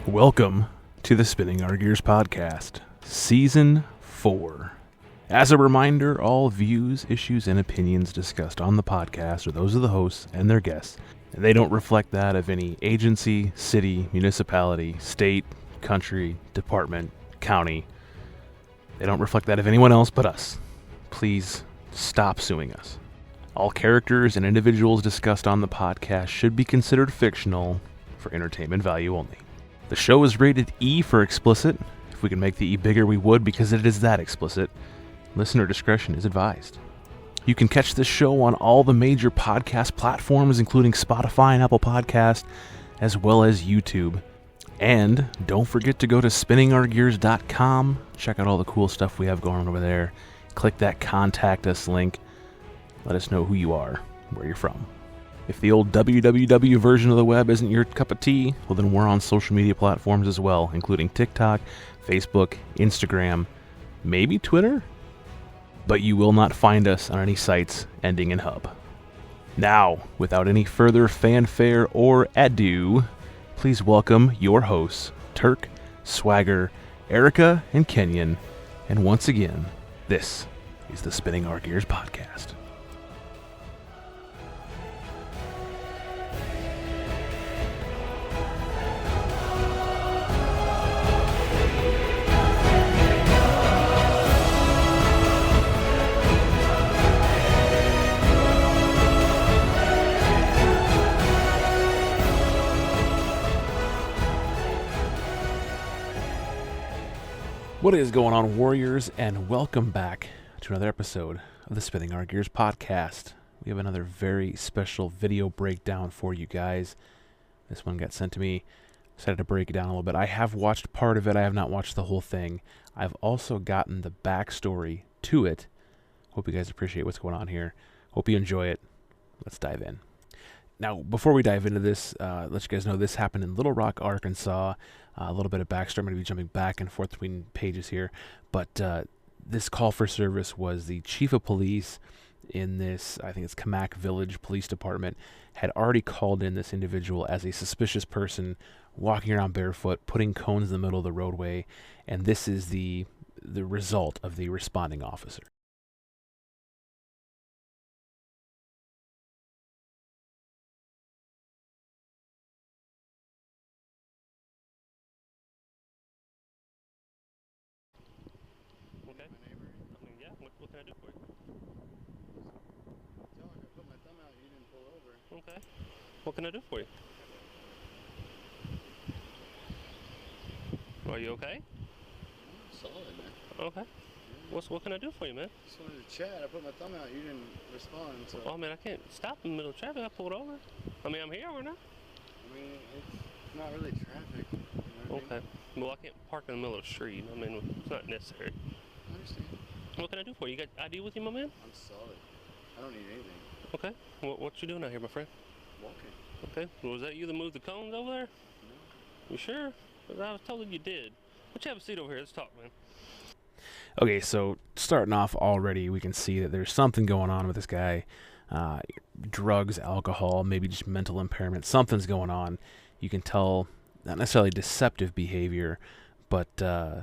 Welcome to the Spinning Our Gears podcast, Season 4. As a reminder, all views, issues, and opinions discussed on the podcast are those of the hosts and their guests, and they don't reflect that of any agency, city, municipality, state, country, department, county. They don't reflect that of anyone else but us. Please stop suing us. All characters and individuals discussed on the podcast should be considered fictional for entertainment value only. The show is rated E for explicit. If we could make the E bigger, we would, because it is that explicit. Listener discretion is advised. You can catch this show on all the major podcast platforms, including Spotify and Apple Podcasts, as well as YouTube. And don't forget to go to spinningourgears.com. Check out all the cool stuff we have going on over there. Click that Contact Us link. Let us know who you are, where you're from. If the old www version of the web isn't your cup of tea, well then we're on social media platforms as well, including TikTok, Facebook, Instagram, maybe Twitter? But you will not find us on any sites ending in hub. Now, without any further fanfare or ado, please welcome your hosts, Turk, Swagger, Erica, and Kenyon. And once again, this is the Spinning Our Gears podcast. What is going on, Warriors, and welcome back to another episode of the Spinning Our Gears podcast. We have another very special video breakdown for you guys. This one got sent to me. Decided to break it down a little bit. I have watched part of it. I have not watched the whole thing. I've also gotten the backstory to it. Hope you guys appreciate what's going on here. Hope you enjoy it. Let's dive in. Now, before we dive into this, let you guys know this happened in Little Rock, Arkansas. A little bit of backstory. I'm going to be jumping back and forth between pages here. But this call for service was the chief of police in this, I think it's Cammack Village Police Department, had already called in this individual as a suspicious person walking around barefoot, putting cones in the middle of the roadway. And this is the result of the responding officer. What can I do for you? I put my thumb out, you didn't pull over. Okay. What can I do for you? Are you okay? I'm solid, man. Okay. What can I do for you, man? Just wanted to chat. I put my thumb out, you didn't respond, so. Oh, man, I can't stop in the middle of traffic. I pulled over. I mean, I'm here or not? I mean, it's not really traffic. You know what I Okay. mean? Well, I can't park in the middle of the street. I mean, it's not necessary. I understand. What can I do for you? You got ID with you, my man? I'm solid. I don't need anything. Okay. What you doing out here, my friend? Walking. Okay. Well, was that you that moved the cones over there? No. You sure? 'Cause I was told you did. Why don't you have a seat over here? Let's talk, man. Okay, so starting off already, we can see that there's something going on with this guy. Drugs, alcohol, maybe just mental impairment. Something's going on. You can tell, not necessarily deceptive behavior, but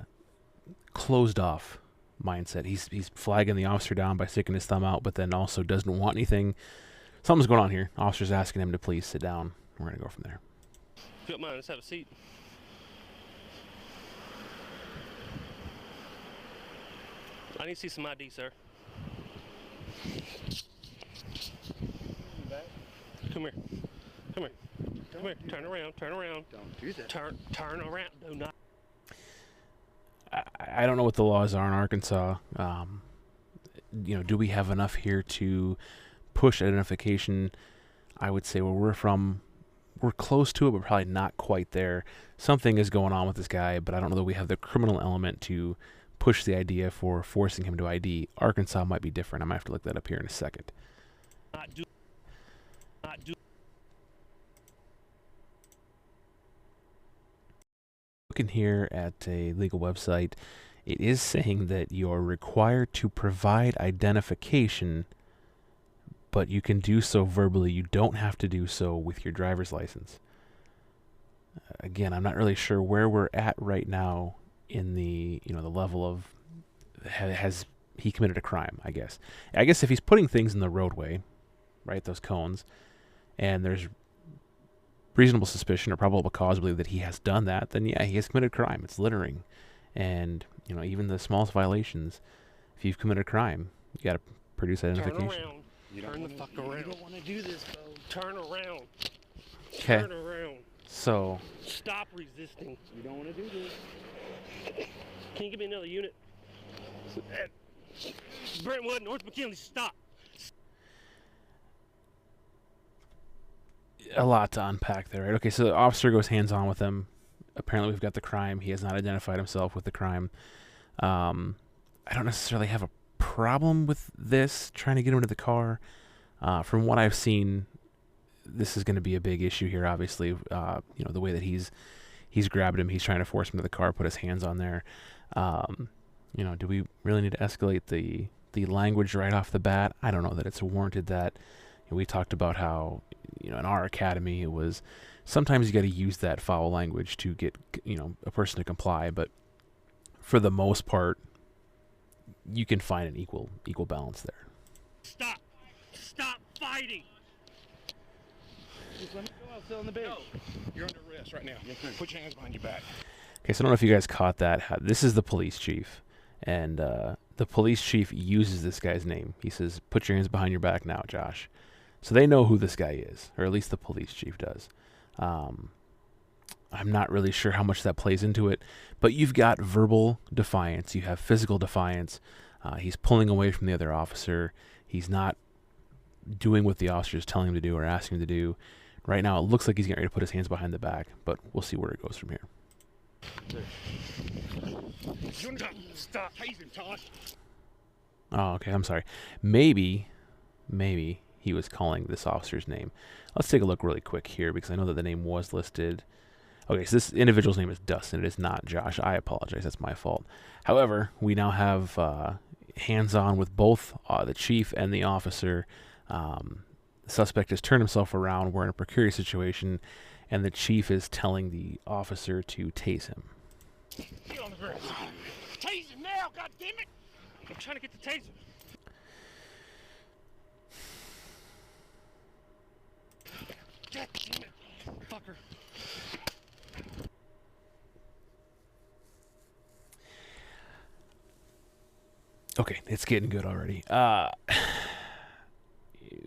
closed off mindset. He's flagging the officer down by sticking his thumb out, but then also doesn't want anything. Something's going on here. Officer's asking him to please sit down. We're going to go from there. If you don't mind, let's have a seat. I need to see some ID, sir. Back. Come here. Come here. Come here. Turn around. Turn around. Don't do that. Turn around. Do not. I don't know what the laws are in Arkansas. Do we have enough here to push identification? I would say where we're from, we're close to it, but probably not quite there. Something is going on with this guy, but I don't know that we have the criminal element to push the idea for forcing him to ID. Arkansas might be different. I might have to look that up here in a second. Looking here at a legal website, it is saying that you're required to provide identification, but you can do so verbally. You don't have to do so with your driver's license. Again, I'm not really sure where we're at right now in the the level of has he committed a crime. I guess if he's putting things in the roadway, right, those cones, and there's reasonable suspicion or probable cause to believe that he has done that, then yeah, he has committed a crime. It's littering, and even the smallest violations. If you've committed a crime, you got to produce identification. Turn around. Turn the fuck around. You don't want to do this, Bo. Turn around. Okay. Turn around. So Stop resisting. You don't want to do this. Can you give me another unit? Brentwood, North McKinley, stop. a lot to unpack there, right? Okay, so the officer goes hands-on with him. Apparently we've got the crime. He has not identified himself with the crime. I don't necessarily have a problem with this, trying to get him to the car. From what I've seen, this is going to be a big issue here, obviously. The way that he's grabbed him, he's trying to force him to the car, put his hands on there. Do we really need to escalate the language right off the bat? I don't know that it's warranted that. We talked about how, in our academy, it was sometimes you got to use that foul language to get, a person to comply. But for the most part, you can find an equal balance there. Stop fighting. Just let me go. I'll sit on the bench. No, you're under arrest right now. Yes, sir. Put your hands behind your back. Okay, so I don't know if you guys caught that. This is the police chief, and the police chief uses this guy's name. He says, "Put your hands behind your back now, Josh." So they know who this guy is, or at least the police chief does. I'm not really sure how much that plays into it, but you've got verbal defiance. You have physical defiance. He's pulling away from the other officer. He's not doing what the officer is telling him to do or asking him to do. Right now, it looks like he's getting ready to put his hands behind the back, but we'll see where it goes from here. Stop tasing, Tosh. Oh, okay, I'm sorry. Maybe he was calling this officer's name. Let's take a look really quick here, because I know that the name was listed. Okay, so this individual's name is Dustin. It is not Josh. I apologize. That's my fault. However, we now have hands-on with both the chief and the officer. The suspect has turned himself around. We're in a precarious situation, and the chief is telling the officer to tase him. Get on the ground. Tase him now, goddammit! I'm trying to get the taser. God damn it, fucker. Okay, it's getting good already.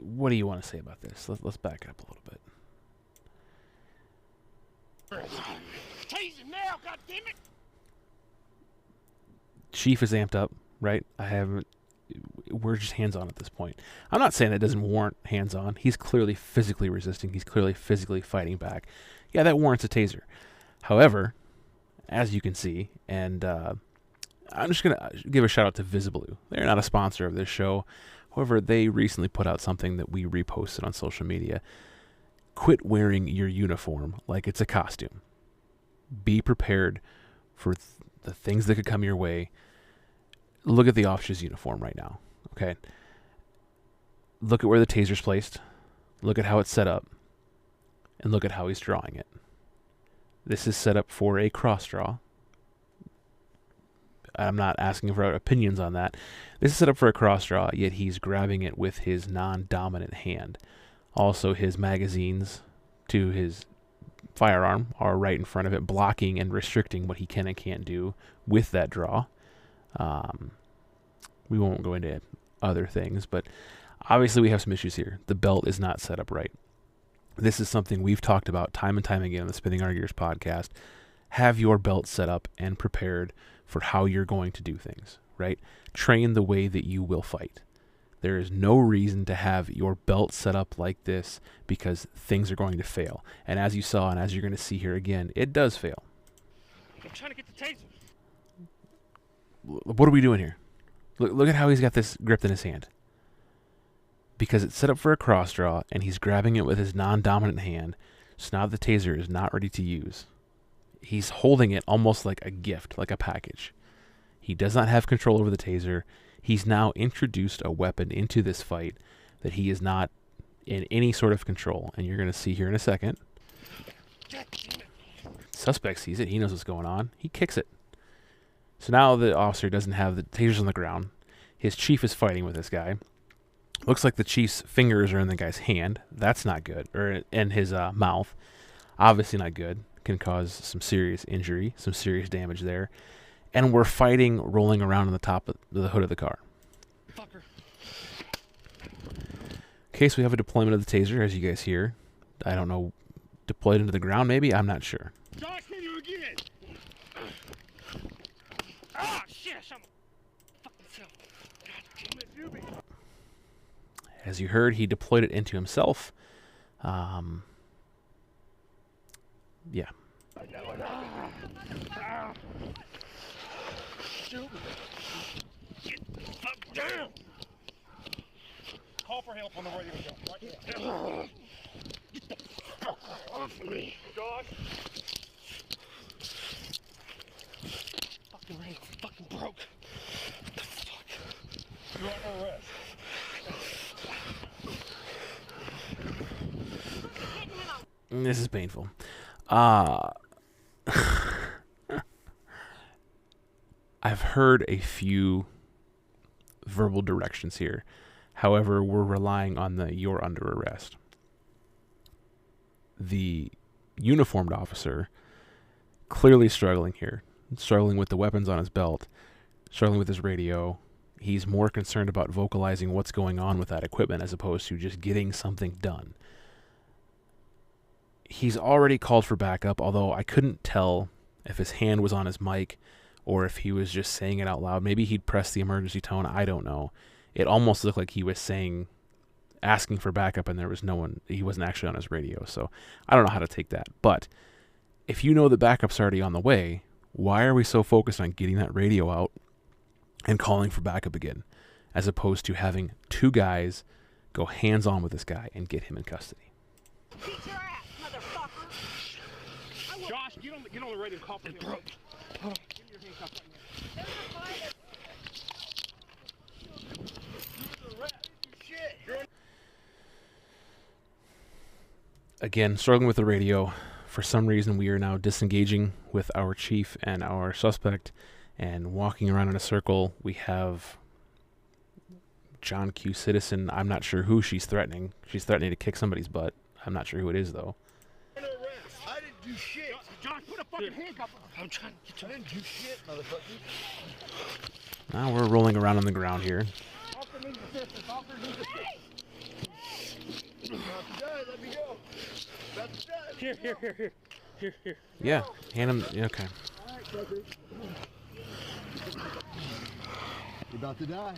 What do you want to say about this? Let's back up a little bit. Tase him now, goddammit! Chief is amped up, right? We're just hands-on at this point. I'm not saying that doesn't warrant hands-on. He's clearly physically resisting. He's clearly physically fighting back. Yeah, that warrants a taser. However, as you can see, and I'm just going to give a shout-out to Visiblue. They're not a sponsor of this show. However, they recently put out something that we reposted on social media. Quit wearing your uniform like it's a costume. Be prepared for the things that could come your way. Look at the officer's uniform right now, okay? Look at where the taser's placed. Look at how it's set up. And look at how he's drawing it. This is set up for a cross draw. I'm not asking for opinions on that. This is set up for a cross draw, yet he's grabbing it with his non-dominant hand. Also, his magazines to his firearm are right in front of it, blocking and restricting what he can and can't do with that draw. We won't go into other things, but obviously we have some issues here. The belt is not set up right. This is something we've talked about time and time again on the Spinning Our Gears podcast. Have your belt set up and prepared for how you're going to do things, right? Train the way that you will fight. There is no reason to have your belt set up like this, because things are going to fail. And as you saw, and as you're going to see here again, it does fail. I'm trying to get the taser. What are we doing here? Look at how he's got this gripped in his hand. Because it's set up for a cross draw, and he's grabbing it with his non-dominant hand, so now the taser is not ready to use. He's holding it almost like a gift, like a package. He does not have control over the taser. He's now introduced a weapon into this fight that he is not in any sort of control. And you're going to see here in a second. God damn it. Suspect sees it. He knows what's going on. He kicks it. So now the officer doesn't have the tasers on the ground. His chief is fighting with this guy. Looks like the chief's fingers are in the guy's hand. That's not good. Or in his mouth. Obviously not good. Can cause some serious injury, some serious damage there. And we're fighting, rolling around on the top of the hood of the car. Fucker. Okay, so we have a deployment of the taser, as you guys hear. I don't know, deployed into the ground maybe? I'm not sure. Josh, hit you again. Ah, shit, I shot my fucking self. God damn it, Ruby. As you heard, he deployed it into himself. Yeah. Shoot. Get the fuck down. Call for help on the radio. Right here. Get the fuck off of me. Josh. Fucking radio fucking broke. What the fuck? You're under arrest. This is painful. I've heard a few verbal directions here. However, we're relying on the "you're under arrest." The uniformed officer clearly struggling here, struggling with the weapons on his belt, struggling with his radio. He's more concerned about vocalizing what's going on with that equipment as opposed to just getting something done. He's already called for backup, although I couldn't tell if his hand was on his mic or if he was just saying it out loud. Maybe he'd press the emergency tone. I don't know. It almost looked like he was asking for backup, and there was no one. He wasn't actually on his radio, so I don't know how to take that. But if you know the backup's already on the way, why are we so focused on getting that radio out and calling for backup again, as opposed to having two guys go hands-on with this guy and get him in custody? Beat your ass, motherfucker! Josh, get on the radio and call for help. Hold on. Give me your handcuff right now. Again, struggling with the radio. For some reason, we are now disengaging with our chief and our suspect and walking around in a circle. We have John Q. Citizen. I'm not sure who she's threatening. She's threatening to kick somebody's butt. I'm not sure who it is, though. I didn't do shit. Josh, put a fucking handcuff on. I'm trying to get you. I didn't do shit, motherfucker. Now we're rolling around on the ground here. Officer needs assistance. Officer needs assistance. About to die, let me go. About to die. Here. Yeah, hand him. Yeah, okay. Alright, sucker. You're about to die.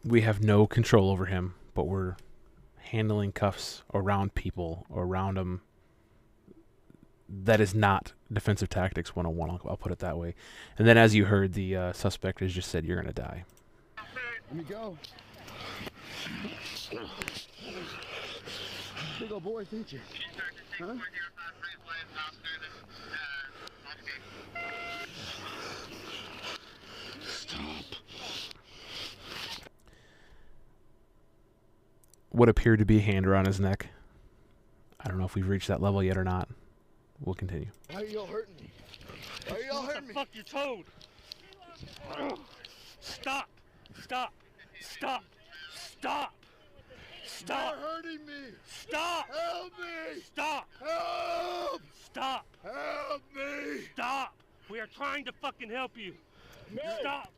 We have no control over him, but we're handling cuffs around people, around him. That is not defensive tactics 101, I'll put it that way. And then, as you heard, the suspect has just said, "You're going to die." Let me go. Big old boy, ain't you? Huh? Stop. What appeared to be a hand around his neck. I don't know if we've reached that level yet or not. We'll continue. Why are y'all hurting me? Why are y'all What hurting the me? fuck, you're told. Stop. Stop. Stop. Stop. Stop. You're hurting me. Stop. Help me. Stop. Help. Stop. Help me. Stop. We are trying to fucking help you. No. Stop.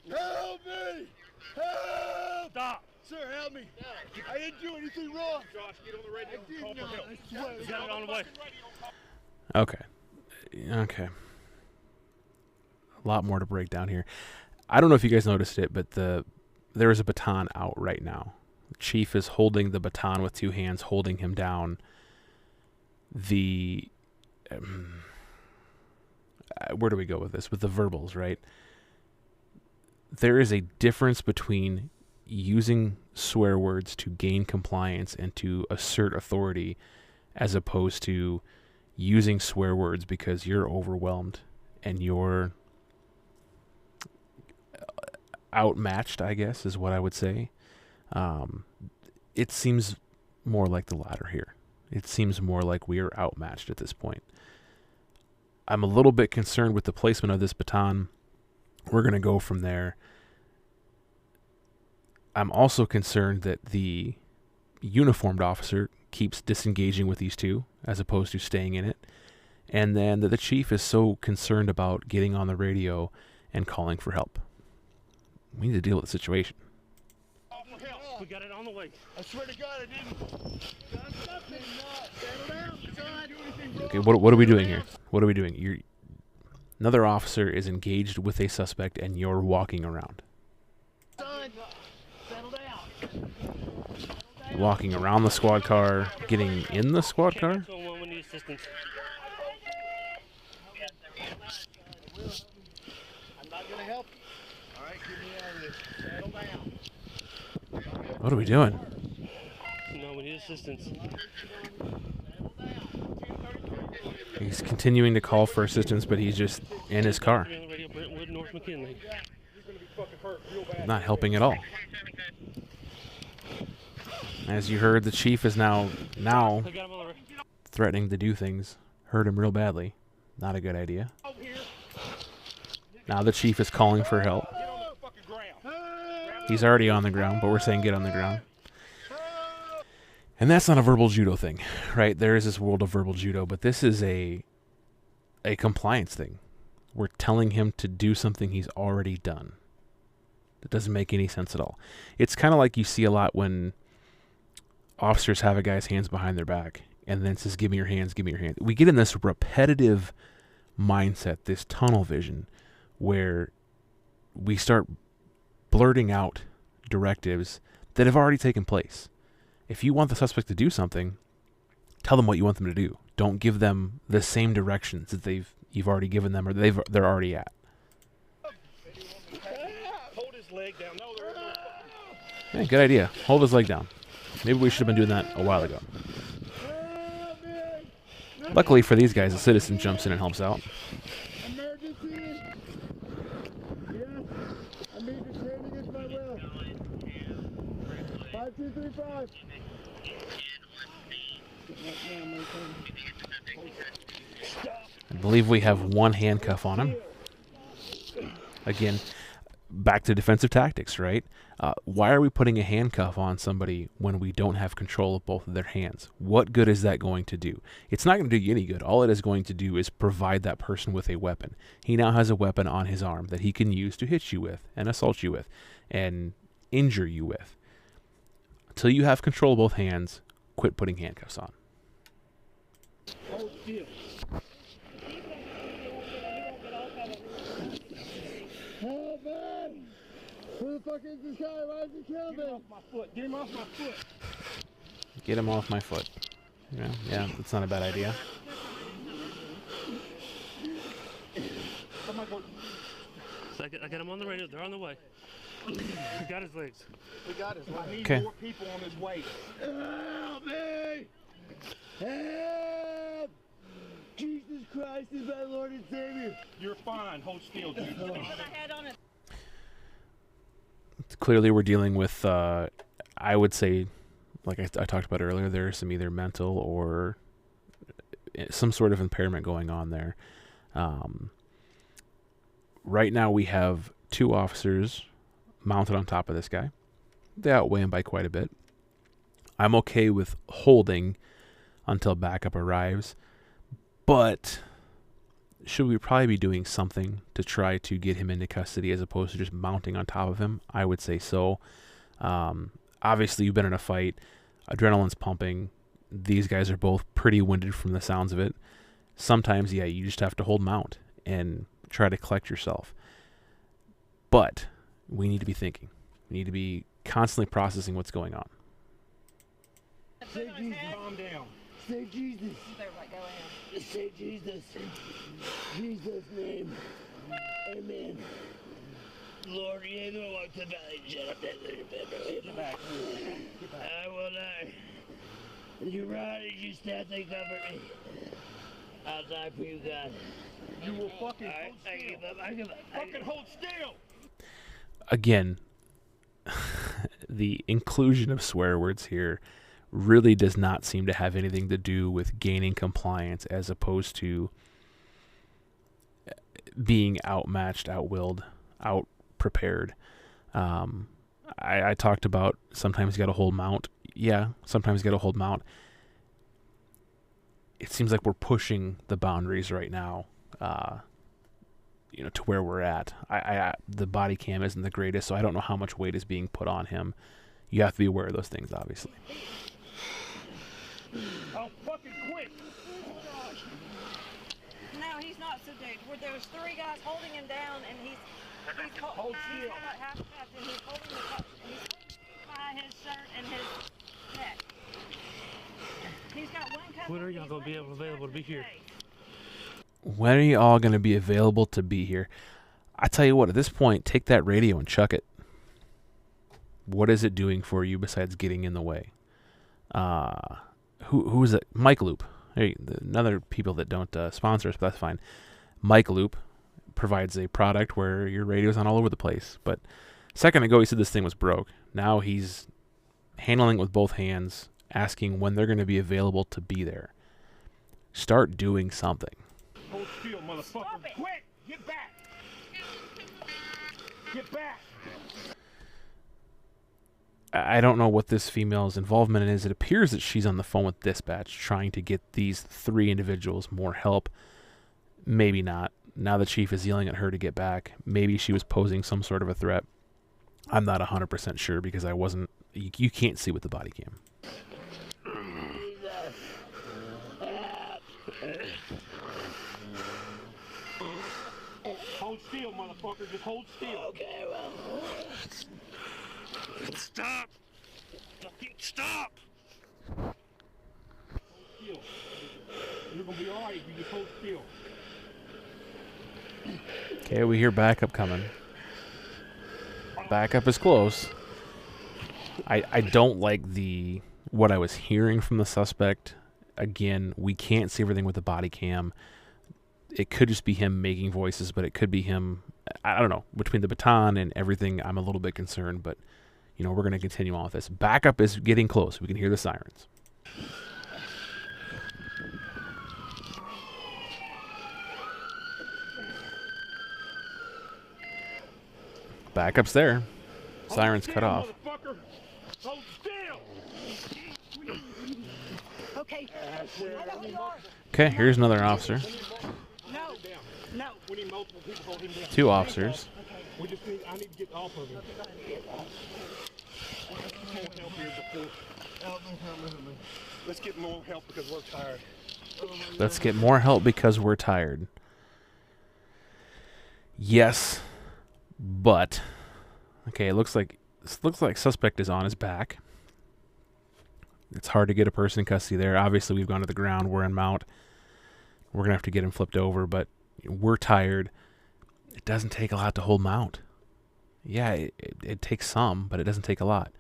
Help me. Help. Stop. Sir, help me. I didn't do anything wrong. Josh, get on the radio I and call did for not. help. I swear. Get it on the way. Okay. A lot more to break down here. I don't know if you guys noticed it, but there is a baton out right now. The chief is holding the baton with two hands, holding him down. Where do we go with this? With the verbals, right? There is a difference between using swear words to gain compliance and to assert authority, as opposed to using swear words because you're overwhelmed and you're outmatched, I guess, is what I would say. It seems more like the latter here. It seems more like we are outmatched at this point. I'm a little bit concerned with the placement of this baton. We're going to go from there. I'm also concerned that the uniformed officer keeps disengaging with these two as opposed to staying in it. And then that the chief is so concerned about getting on the radio and calling for help. We need to deal with the situation. We got it on the way. I swear to God, I didn't. John, stop it. Settle down, son. Okay, what are we doing here? What are we doing? Another officer is engaged with a suspect and you're walking around. Son, settle down. Walking around the squad car, getting in the squad car? Someone need assistance. I'm not gonna help you. All right, get me out of this. Settle down. What are we doing? No, we need assistance. He's continuing to call for assistance, but he's just in his car. On the radio, Brentwood, North McKinley. Not helping at all. As you heard, the chief is now I got him on the threatening to do things. Hurt him real badly. Not a good idea. Now the chief is calling for help. He's already on the ground, but we're saying get on the ground. And that's not a verbal judo thing, right? There is this world of verbal judo, but this is a compliance thing. We're telling him to do something he's already done. It doesn't make any sense at all. It's kind of like you see a lot when officers have a guy's hands behind their back and then says, give me your hands, give me your hands. We get in this repetitive mindset, this tunnel vision, where we start blurting out directives that have already taken place. If you want the suspect to do something, tell them what you want them to do. Don't give them the same directions that you've already given them or they're already at. Hold his leg down. No, there is no. Yeah, good idea. Hold his leg down. Maybe we should have been doing that a while ago. Luckily for these guys, a citizen jumps in and helps out. Emergency. Yes. I need to turn against my will. 5235. I believe we have one handcuff on him. Again, back to defensive tactics, right? Why are we putting a handcuff on somebody when we don't have control of both of their hands? What good is that going to do? It's not going to do you any good. All it is going to do is provide that person with a weapon. He now has a weapon on his arm that he can use to hit you with and assault you with and injure you with. Until you have control of both hands, quit putting handcuffs on. Hold still. Help man! Who the fuck is this guy? Why is he killing me? Get him off my foot. Get him off my foot. Get him off my foot. Yeah, that's not a bad idea. So I got him on the radio. They're on the way. We got his legs. We got his legs. I need Okay. more people on his way. Help me! Help! Jesus Christ is my Lord and Savior. You're fine. Hold still, dude. Put a head on it. Clearly we're dealing with, I would say, like I talked about earlier, there's some either mental or some sort of impairment going on there. Right now we have two officers mounted on top of this guy. They outweigh him by quite a bit. I'm okay with holding until backup arrives, but should we probably be doing something to try to get him into custody as opposed to just mounting on top of him? I would say so. Obviously, you've been in a fight. Adrenaline's pumping. These guys are both pretty winded from the sounds of it. Sometimes, yeah, you just have to hold mount and try to collect yourself. But we need to be thinking. We need to be constantly processing what's going on. Say Jesus. Calm down. Say Jesus. Everybody go ahead. Say Jesus. Jesus' name. Amen. Lord, you know what to Get back. I will die. You rod and you stand and comfort me. I'll die for you, God. You will fucking hold I still. give up. I give up. Fucking hold still. Again, the inclusion of swear words here really does not seem to have anything to do with gaining compliance as opposed to being outmatched, outwilled, out-prepared. I talked about sometimes you got to hold mount. Yeah, sometimes you got to hold mount. It seems like we're pushing the boundaries right now, to where we're at. The body cam isn't the greatest, so I don't know how much weight is being put on him. You have to be aware of those things, obviously. Oh, fucking quit! No, he's not subdued. There's 3 guys holding him down, and he's Hold still. half strapped, and he's holding he's by his shirt and his neck. He's got one cuff. When are y'all gonna be available to be here? When are you all going to be available to be here? I tell you what, at this point, take that radio and chuck it. What is it doing for you besides getting in the way? Who is it? Mike Loop. Hey, another people that don't sponsor us, but that's fine. Mike Loop provides a product where your radio's on all over the place. But a second ago, he said this thing was broke. Now he's handling it with both hands, asking when they're going to be available to be there. Start doing something. Hold still, motherfucker. Quit! Get back! Get back! I don't know what this female's involvement is. It appears that she's on the phone with dispatch trying to get these 3 individuals more help. Maybe not. Now the chief is yelling at her to get back. Maybe she was posing some sort of a threat. I'm not 100% sure because I wasn't... You can't see with the body cam. Hold still, motherfucker. Just hold still. Okay, well. Stop! Fucking stop! Hold still. You're gonna be alright if you just hold still. Okay, we hear backup coming. Backup is close. I don't like what I was hearing from the suspect. Again, we can't see everything with the body cam. It could just be him making voices, but it could be him. I don't know. Between the baton and everything, I'm a little bit concerned, but we're going to continue on with this. Backup is getting close. We can hear the sirens. Backup's there. Sirens cut off. Motherfucker. Hold still! Okay. I know who you are. Okay, here's another officer. No. No. We need multiple people hold him down. 2 officers. I need to get off of him. Can't help here before. Let's get more help because we're tired. Let's get more help because we're tired. Yes, but okay, it looks like suspect is on his back. It's hard to get a person in custody there. Obviously, we've gone to the ground. We're in mount. We're gonna have to get him flipped over, but we're tired. It doesn't take a lot to hold mount. Yeah, it takes some, but it doesn't take a lot.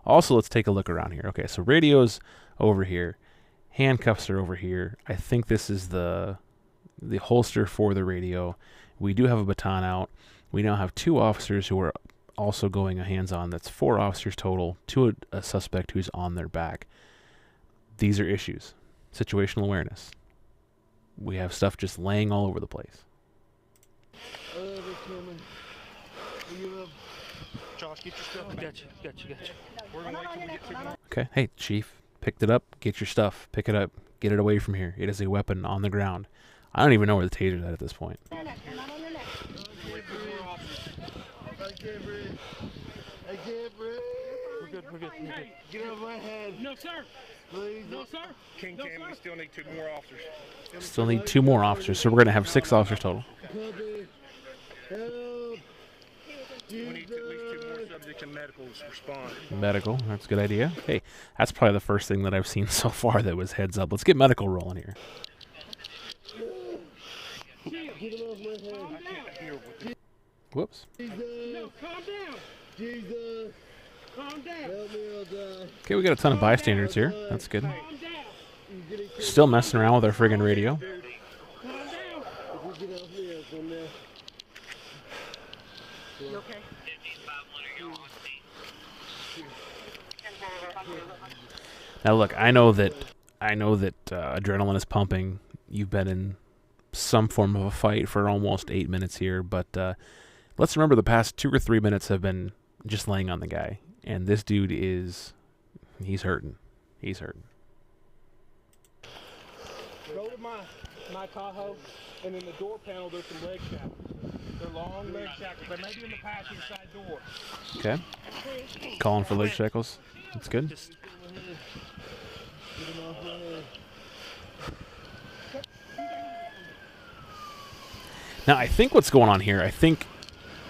Also, let's take a look around here. Okay, so radio's over here. Handcuffs are over here. I think this is the holster for the radio. We do have a baton out. We now have 2 officers who are also going a hands-on. That's 4 officers total, to a suspect who's on their back. These are issues. Situational awareness. We have stuff just laying all over the place. Josh, get your stuff. Gotcha. We're gonna wait till we get to Okay, hey, Chief, picked it up. Get your stuff. Pick it up. Get it away from here. It is a weapon on the ground. I don't even know where the taser's at this point. I can't breathe. We're good. Hey, get out of my head. No, sir. Please. No, sir. King No, Cam, sir. we still need 2 more officers. Still need 2 more officers, so we're going to have 6 officers total. Puppy. Help. We need at least 2 more subjects and medicals respond. Medical, that's a good idea. Hey, that's probably the first thing that I've seen so far that was heads up. Let's get medical rolling here. Get him off my head. I can't hear what the Whoops. Jesus. No, calm down. Jesus. Calm down. Help me, I'll die. Okay, we got a ton of bystanders here. That's good. Calm down. I'm getting killed. Still messing around with our friggin' radio. Calm down. If you get off me, I'll come down. You okay? Now, look, I know that adrenaline is pumping. You've been in some form of a fight for almost 8 minutes here, but let's remember the past 2 or 3 minutes have been just laying on the guy, and this dude he's hurting. He's hurting. Go to my Tahoe, and in the door panel there's some leg shackles. They're long leg shackles. They may be in the passenger side door. Okay. Calling for leg shackles. That's good. Now, I think what's going on here, I think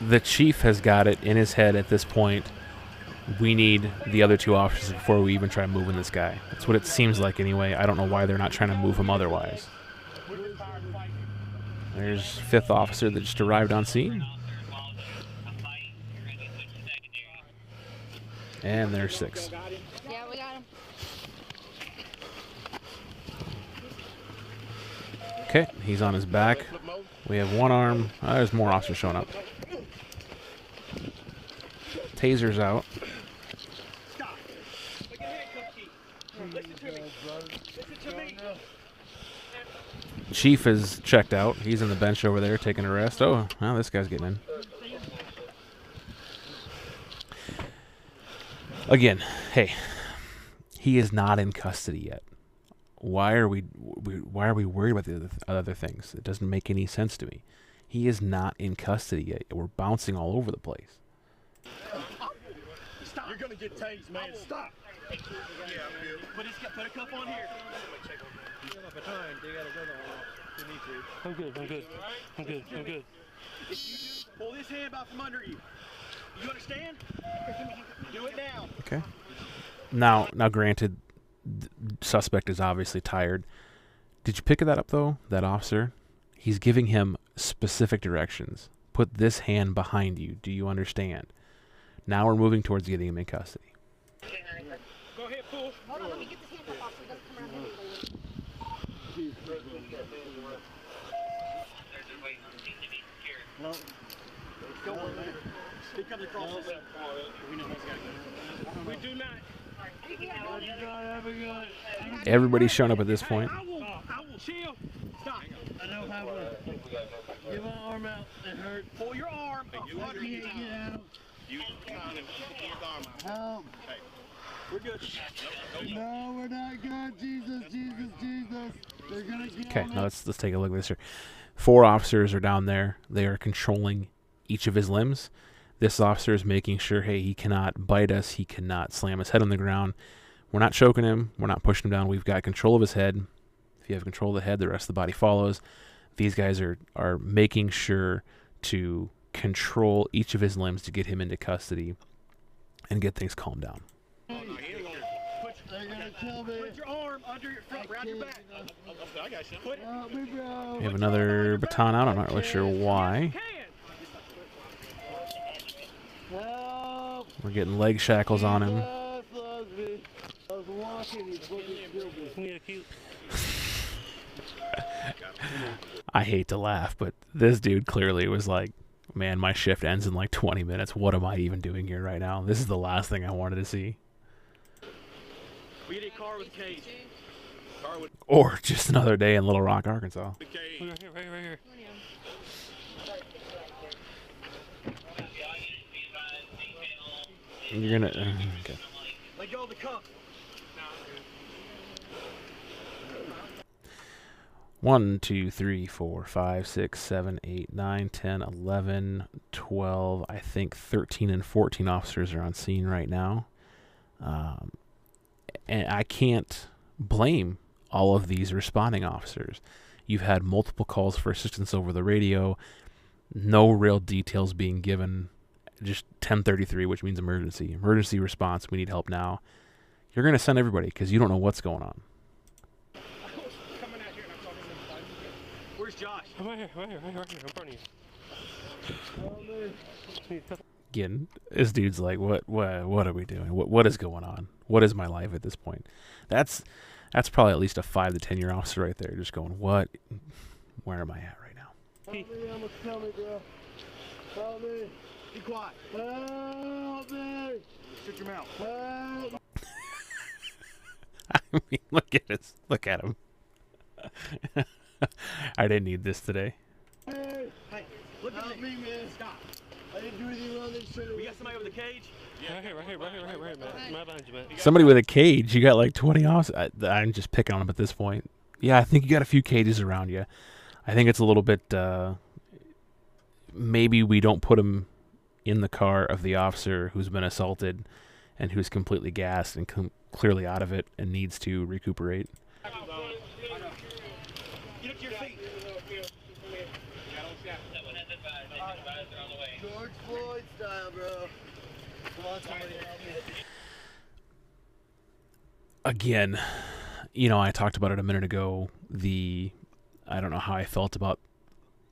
the chief has got it in his head at this point. We need the other 2 officers before we even try moving this guy. That's what it seems like anyway. I don't know why they're not trying to move him otherwise. There's 5th officer that just arrived on scene. And there's 6. Yeah, we got him. Okay, he's on his back. We have 1 arm. There's more officers showing up. Taser's out. Chief is checked out. He's in the bench over there taking a rest. Oh, well, this guy's getting in. Again, hey, he is not in custody yet. Why are we worried about the other things? It doesn't make any sense to me. He is not in custody yet. We're bouncing all over the place. Stop. You're gonna get tased, man. Stop. Put a cup on here. I'm good. Pull this hand out from under you. You understand? Do it now. Okay. Now, granted, the suspect is obviously tired. Did you pick that up, though? That officer? He's giving him specific directions. Put this hand behind you. Do you understand? Now we're moving towards getting him in custody. Go ahead, fool. Hold on, let me get this hand off so it doesn't come around here. No. Don't worry. He comes across this way. We do not. Everybody's shown up at this point. I will chill. Stop. I don't have a. Get my arm out. It hurts. Pull your arm. I can't get out. Help. We're good. No, we're not good. Jesus. They're gonna get Okay, now let's take a look at this here. 4 officers are down there. They are controlling each of his limbs. This officer is making sure, hey, he cannot bite us. He cannot slam his head on the ground. We're not choking him. We're not pushing him down. We've got control of his head. If you have control of the head, the rest of the body follows. These guys are making sure to control each of his limbs to get him into custody and get things calmed down. They're gonna kill me. Put your arm under your front, around your back. I got you. Put it. Help me, bro. We have another baton out. I'm not really sure why. Help. We're getting leg shackles on him. I was walking. He's fucking killed me. I hate to laugh, but this dude clearly was like, man, my shift ends in like 20 minutes. What am I even doing here right now? This is the last thing I wanted to see. We need a car with a cage. Or just another day in Little Rock, Arkansas. Right here. You're gonna... okay. Let go of the cup. 1, 2, 3, 4, 5, 6, 7, 8, 9, 10, 11, 12, I think 13 and 14 officers are on scene right now. And I can't blame all of these responding officers. You've had multiple calls for assistance over the radio, no real details being given, just 1033, which means emergency response, we need help now. You're going to send everybody because you don't know what's going on. Where's Josh? Right here, in front of you. Again, this dude's like, what are we doing? What is going on? What is my life at this point? That's probably at least a 5 to 10 year officer right there, just going, what? Where am I at right now? Help me, almost kill me, bro. Help me. Be quiet. Help me. Shut your mouth. Help. mean, look at him. I didn't need this today. Hey, look at me, man. Stop. I didn't do anything wrong. We got somebody with a cage? Yeah, right here, man. Right behind you, man. Somebody with a cage. You got like 20 off. I'm just picking on him at this point. Yeah, I think you got a few cages around you. I think it's a little bit. Maybe we don't put him in the car of the officer who's been assaulted and who's completely gassed and clearly out of it and needs to recuperate. Get up to your feet. George Floyd style, bro. Come on, somebody help me. Again, I talked about it a minute ago. I don't know how I felt about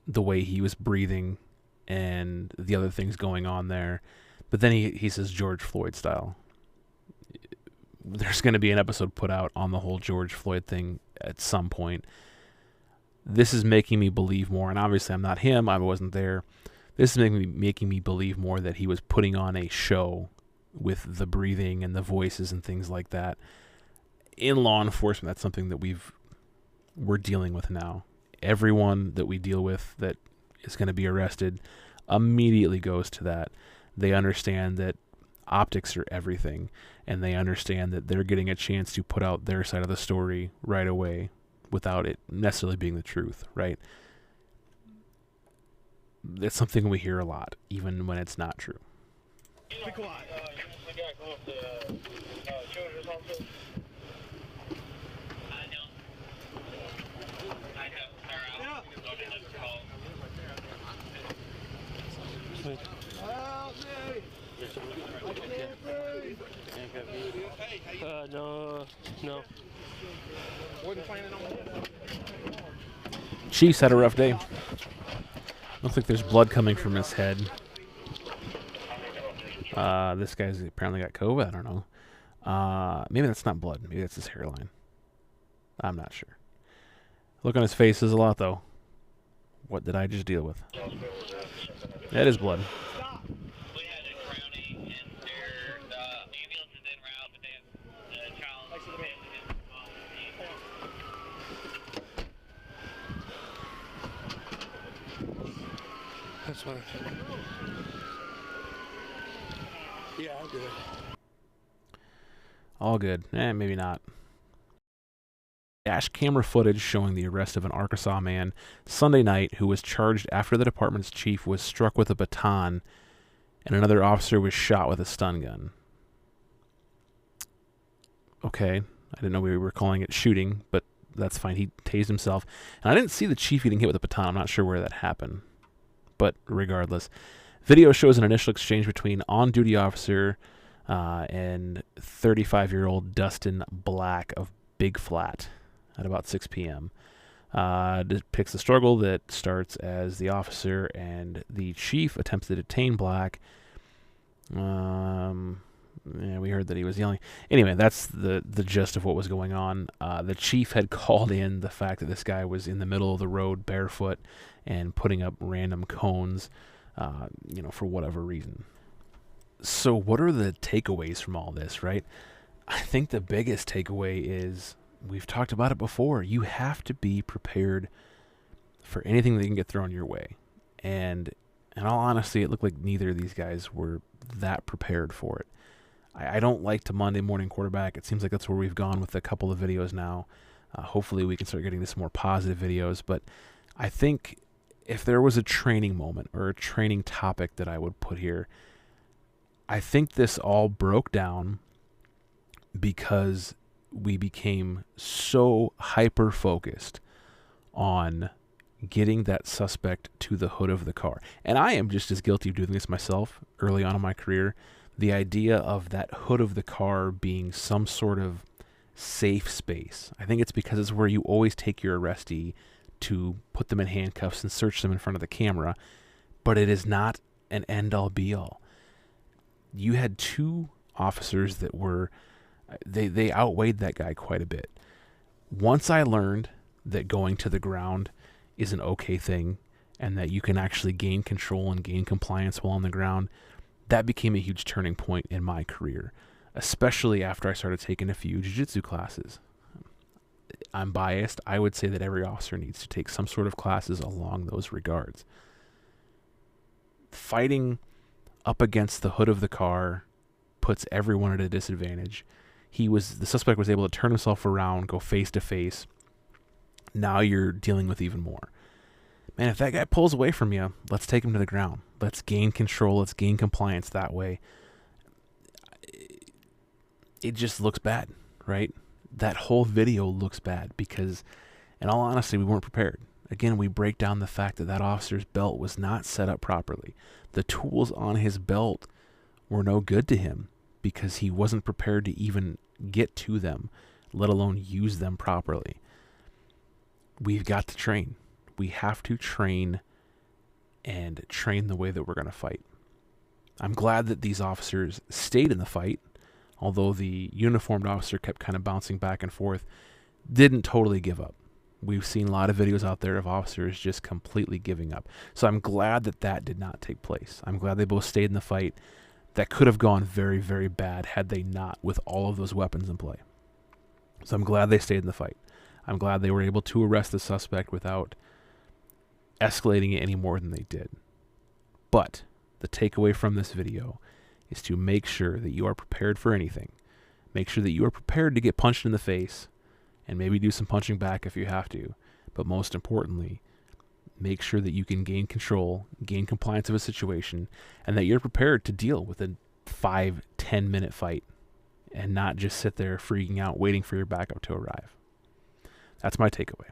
the way he was breathing and the other things going on there. But then he says George Floyd style. There's going to be an episode put out on the whole George Floyd thing at some point. This is making me believe more, and obviously I'm not him. I wasn't there. This is making me believe more that he was putting on a show with the breathing and the voices and things like that. In law enforcement, that's something that we're dealing with now. Everyone that we deal with that is going to be arrested immediately goes to that. They understand that optics are everything, and they understand that they're getting a chance to put out their side of the story right away without it necessarily being the truth, right? That's something we hear a lot, even when it's not true. Be quiet. Help me! I can't breathe. No. Wasn't planning on. Chief's had a rough day. Looks like there's blood coming from his head. This guy's apparently got COVID. I don't know. Maybe that's not blood. Maybe that's his hairline. I'm not sure. Look on his face is a lot, though. What did I just deal with? That is blood. That's fine. Yeah, I'm good. All good. Maybe not. Dash camera footage showing the arrest of an Arkansas man Sunday night who was charged after the department's chief was struck with a baton and another officer was shot with a stun gun. Okay, I didn't know we were calling it shooting, but that's fine. He tased himself. And I didn't see the chief getting hit with a baton. I'm not sure where that happened. But regardless, video shows an initial exchange between on-duty officer and 35-year-old Dustin Black of Big Flat at about 6 p.m. Depicts the struggle that starts as the officer and the chief attempts to detain Black. Yeah, we heard that he was yelling. Anyway, that's the gist of what was going on. The chief had called in the fact that this guy was in the middle of the road barefoot and putting up random cones, for whatever reason. So what are the takeaways from all this, right? I think the biggest takeaway is, we've talked about it before, you have to be prepared for anything that can get thrown your way. And in all honesty, it looked like neither of these guys were that prepared for it. I don't like to Monday morning quarterback. It seems like that's where we've gone with a couple of videos now. Hopefully we can start getting to some more positive videos. But I think if there was a training moment or a training topic that I would put here, I think this all broke down because we became so hyper-focused on getting that suspect to the hood of the car. And I am just as guilty of doing this myself early on in my career. The idea of that hood of the car being some sort of safe space. I think it's because it's where you always take your arrestee to put them in handcuffs and search them in front of the camera, but it is not an end-all be-all. You had two officers that were, they outweighed that guy quite a bit. Once I learned that going to the ground is an okay thing and that you can actually gain control and gain compliance while on the ground, that became a huge turning point in my career, especially after I started taking a few jiu-jitsu classes. I'm biased. I would say that every officer needs to take some sort of classes along those regards. Fighting up against the hood of the car puts everyone at a disadvantage. The suspect was able to turn himself around, go face to face. Now you're dealing with even more. Man, if that guy pulls away from you, let's take him to the ground. Let's gain control. Let's gain compliance that way. It just looks bad, right? That whole video looks bad because, in all honesty, we weren't prepared. Again, we break down the fact that officer's belt was not set up properly. The tools on his belt were no good to him because he wasn't prepared to even get to them, let alone use them properly. We've got to train. We have to train and train the way that we're going to fight. I'm glad that these officers stayed in the fight, although the uniformed officer kept kind of bouncing back and forth, didn't totally give up. We've seen a lot of videos out there of officers just completely giving up. So I'm glad that did not take place. I'm glad they both stayed in the fight. That could have gone very, very bad had they not, with all of those weapons in play. So I'm glad they stayed in the fight. I'm glad they were able to arrest the suspect without escalating it any more than they did. But the takeaway from this video is to make sure that you are prepared for anything. Make sure that you are prepared to get punched in the face and maybe do some punching back if you have to. But most importantly, make sure that you can gain control, gain compliance of a situation, and that you're prepared to deal with a 5-10 minute fight and not just sit there freaking out waiting for your backup to arrive. That's my takeaway.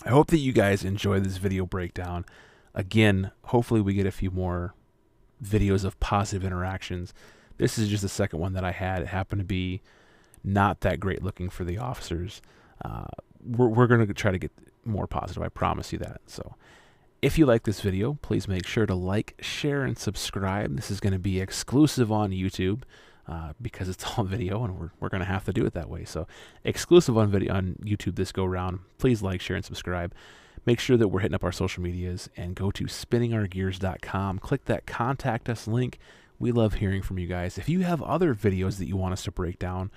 I hope that you guys enjoy this video breakdown. Again, hopefully we get a few more videos of positive interactions. This is just the second one that I had. It happened to be not that great looking for the officers. We're going to try to get more positive. I promise you that. So if you like this video, please make sure to like, share, and subscribe. This is going to be exclusive on YouTube because it's all video, and we're going to have to do it that way. So exclusive on video on YouTube this go round. Please like, share, and subscribe. Make sure that we're hitting up our social medias and go to spinningourgears.com. Click that contact us link. We love hearing from you guys. If you have other videos that you want us to break down,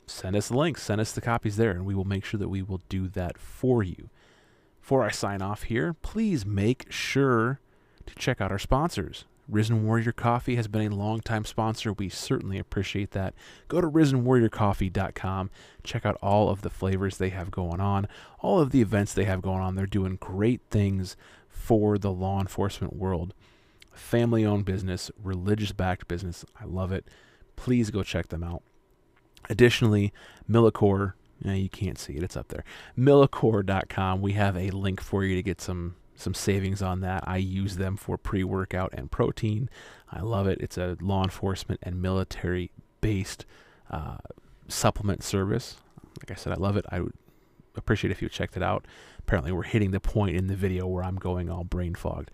send us the links, send us the copies there, and we will make sure that we will do that for you. Before I sign off here, please make sure to check out our sponsors. Risen Warrior Coffee has been a longtime sponsor. We certainly appreciate that. Go to risenwarriorcoffee.com. Check out all of the flavors they have going on, all of the events they have going on. They're doing great things for the law enforcement world. Family-owned business, religious-backed business. I love it. Please go check them out. Additionally, Millicor, you can't see it, it's up there. Millicor.com. We have a link for you to get some savings on that. I use them for pre-workout and protein. I love it. It's a law enforcement and military-based supplement service. Like I said, I love it. I would appreciate if you checked it out. Apparently, we're hitting the point in the video where I'm going all brain fogged.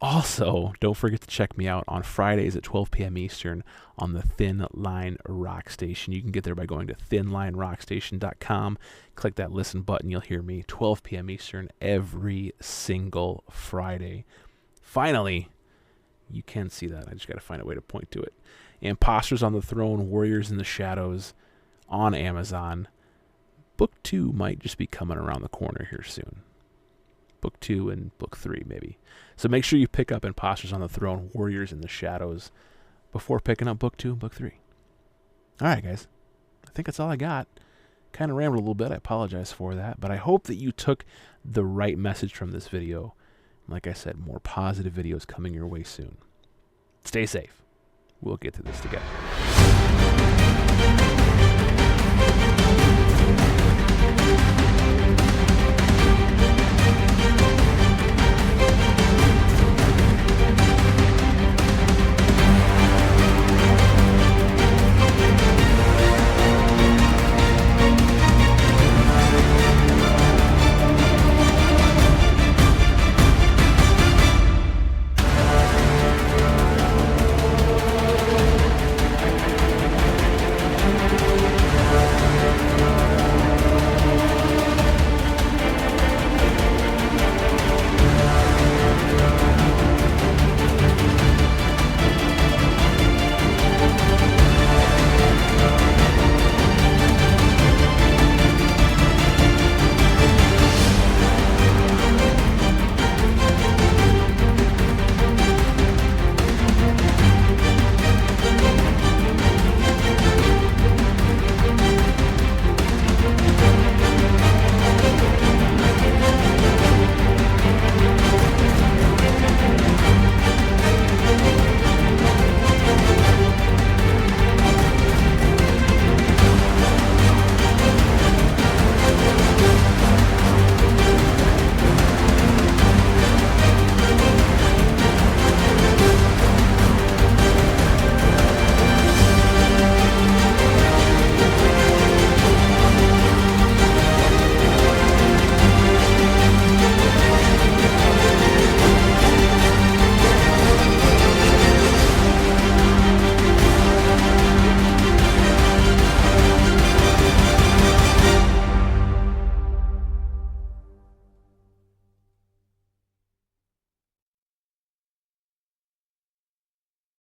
Also, don't forget to check me out on Fridays at 12 p.m. Eastern on the Thin Line Rock Station. You can get there by going to thinlinerockstation.com. Click that listen button. You'll hear me 12 p.m. Eastern every single Friday. Finally, you can see that. I just got to find a way to point to it. Imposters on the Throne, Warriors in the Shadows on Amazon. Book 2 might just be coming around the corner here soon. Book 2 and Book 3 maybe. So make sure you pick up Imposters on the Throne, Warriors in the Shadows before picking up Book 2 and Book 3. All right, guys. I think that's all I got. Kind of rambled a little bit. I apologize for that. But I hope that you took the right message from this video. Like I said, more positive videos coming your way soon. Stay safe. We'll get to this together.